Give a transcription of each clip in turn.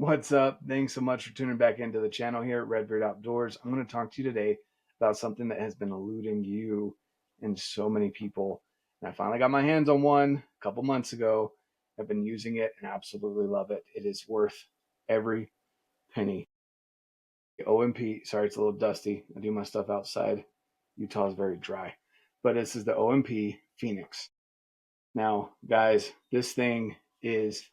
What's up? Thanks so much for tuning back into the channel here at RedBeard Outdoors. I'm going to talk to you today about something that has been eluding you and so many people. And I finally got my hands on one a couple months ago. I've been using it and absolutely love it. It is worth every penny. The OMP, sorry, it's a little dusty. I do my stuff outside. Utah is very dry. But this is the OMP Phoenix. Now, guys, this thing is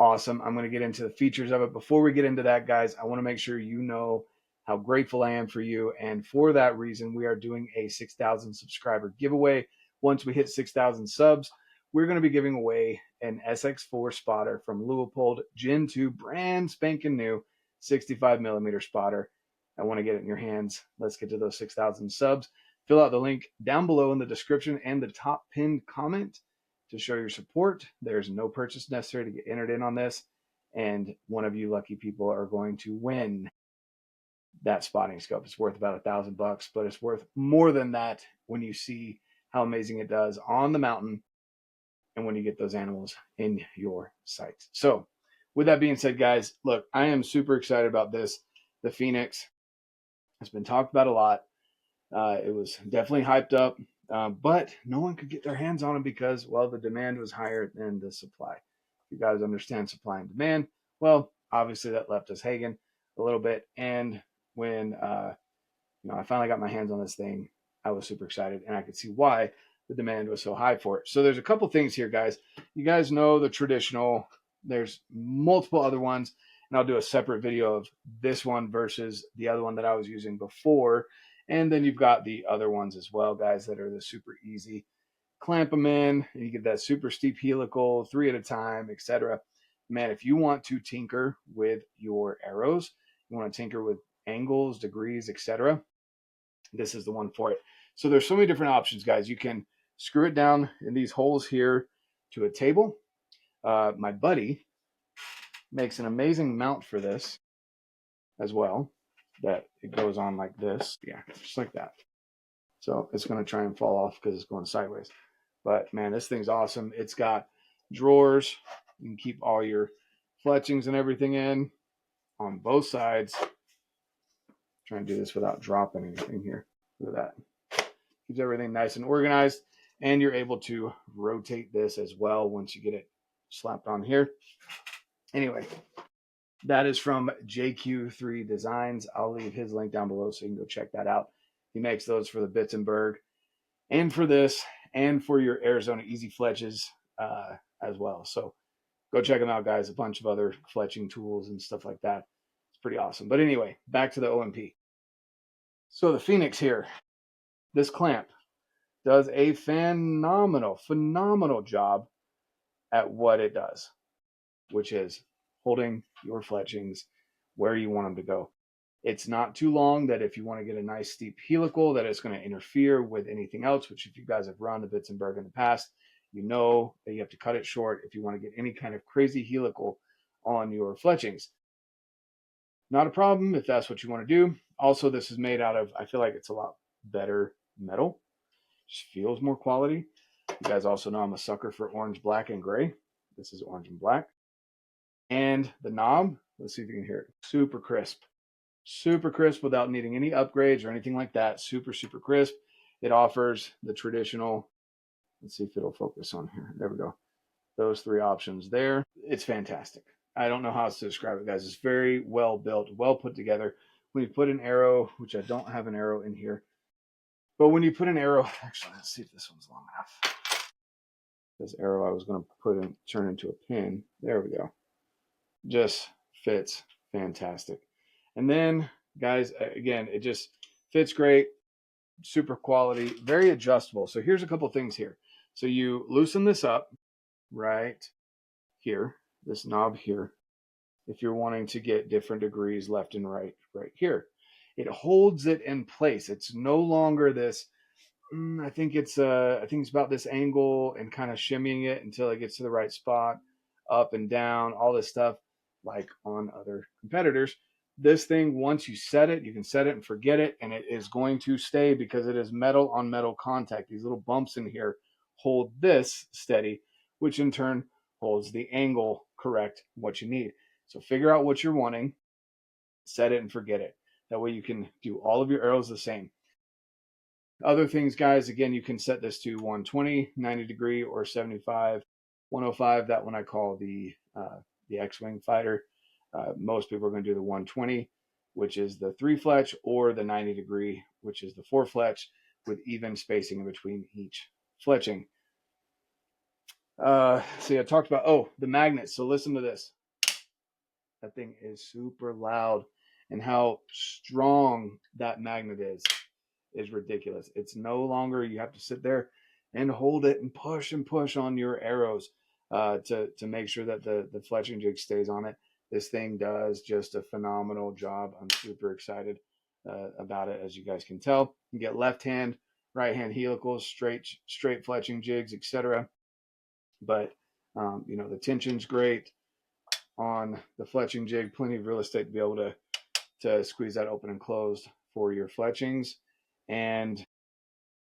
awesome. I'm going to get into the features of it. Before we get into that, guys, I want to make sure you know how grateful I am for you. And for that reason, we are doing a 6,000 subscriber giveaway. Once we hit 6,000 subs, we're going to be giving away an SX4 spotter from Leupold Gen 2, brand spanking new 65 millimeter spotter. I want to get it in your hands. Let's get to those 6,000 subs. Fill out the link down below in the description and the top pinned comment to show your support. There's no purchase necessary to get entered in on this, and one of you lucky people are going to win that spotting scope. It's worth about $1,000, but it's worth more than that when you see how amazing it does on the mountain and when you get those animals in your sights. So with that being said, guys, look, I am super excited about this. The Phoenix has been talked about a lot. It was definitely hyped up. But no one could get their hands on them because, well, the demand was higher than the supply. If you guys understand supply and demand, well, obviously that left us hanging a little bit. And when I finally got my hands on this thing, I was super excited, and I could see why the demand was so high for it. So there's a couple things here, guys. You guys know the traditional. There's multiple other ones, and I'll do a separate video of this one versus the other one that I was using before. And then you've got the other ones as well, guys, that are the super easy. Clamp them in, and you get that super steep helical, 3 at a time, etc. Man, if you want to tinker with your arrows, you want to tinker with angles, degrees, etc., this is the one for it. So there's so many different options, guys. You can screw it down in these holes here to a table. My buddy makes an amazing mount for this as well, that it goes on like this. Yeah, just like that. So it's going to try and fall off because it's going sideways. But man, this thing's awesome. It's got drawers. You can keep all your fletchings and everything in on both sides. Trying to do this without dropping anything here. Look at that. Keeps everything nice and organized. And you're able to rotate this as well once you get it slapped on here. Anyway, that is from JQ3 Designs. I'll leave his link down below so you can go check that out. He makes those for the Bitzenberg and for this and for your Arizona Easy Fletches as well. So go check them out, guys. A bunch of other fletching tools and stuff like that. It's pretty awesome. But anyway, back to the OMP. So the Phoenix here, this clamp does a phenomenal job at what it does, which is holding your fletchings where you want them to go. It's not too long that if you want to get a nice steep helical that it's going to interfere with anything else, which if you guys have run the Bitzenberg in the past, you know that you have to cut it short if you want to get any kind of crazy helical on your fletchings. Not a problem if that's what you want to do. Also, this is made out of, I feel like it's a lot better metal. Just feels more quality. You guys also know I'm a sucker for orange, black, and gray. This is orange and black. And the knob, let's see if you can hear it. Super crisp without needing any upgrades or anything like that. Super crisp. It offers the traditional, let's see if it'll focus on here. There we go. Those 3 options there. It's fantastic. I don't know how else to describe it, guys. It's very well built, well put together. When you put an arrow, which I don't have an arrow in here, but when you put an arrow, actually, let's see if this one's long enough. This arrow I was going to put in, turn into a pin. There we go. Just fits fantastic. And then, guys, again, it just fits great, super quality, very adjustable. So here's a couple things here. So you loosen this up right here, this knob here, if you're wanting to get different degrees left and right here. It holds it in place. It's no longer this, I think it's about this angle and kind of shimmying it until it gets to the right spot, up and down, all this stuff like on other competitors. This thing, once you set it, you can set it and forget it, and it is going to stay because it is metal on metal contact. These little bumps in here hold this steady, which in turn holds the angle correct, what you need. So figure out what you're wanting, set it and forget it. That way you can do all of your arrows the same. Other things, guys, again, you can set this to 120, 90 degree, or 75, 105. That one I call the X-Wing fighter. Most people are going to do the 120, which is the 3 fletch, or the 90 degree, which is the 4 fletch, with even spacing in between each fletching. See, I talked about, the magnets. So listen to this. That thing is super loud, and how strong that magnet is ridiculous. It's no longer, you have to sit there and hold it and push on your arrows to make sure that the fletching jig stays on it. This thing does just a phenomenal job. I'm super excited about it, as you guys can tell. You get left hand, right hand helicals, straight fletching jigs, etc. But the tension's great on the fletching jig. Plenty of real estate to be able to squeeze that open and closed for your fletchings. And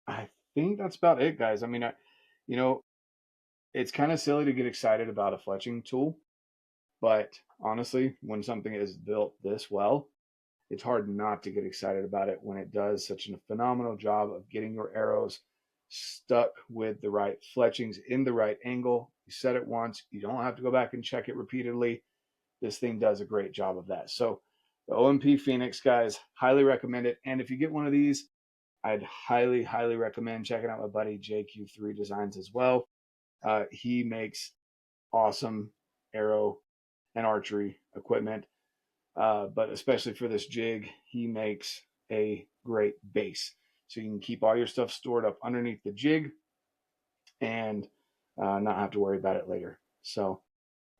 I think that's about it, guys. I mean, it's kind of silly to get excited about a fletching tool, but honestly, when something is built this well, it's hard not to get excited about it when it does such a phenomenal job of getting your arrows stuck with the right fletchings in the right angle. You set it once, you don't have to go back and check it repeatedly. This thing does a great job of that. So the OMP Phoenix, guys, highly recommend it. And if you get one of these, I'd highly recommend checking out my buddy JQ3 Designs as well. He makes awesome arrow and archery equipment, but especially for this jig, he makes a great base. So you can keep all your stuff stored up underneath the jig and not have to worry about it later. So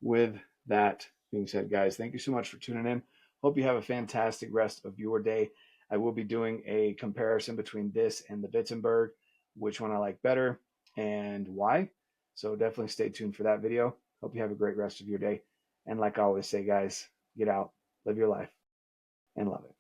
with that being said, guys, thank you so much for tuning in. Hope you have a fantastic rest of your day. I will be doing a comparison between this and the Wittenberg, which one I like better and why. So definitely stay tuned for that video. Hope you have a great rest of your day. And like I always say, guys, get out, live your life, and love it.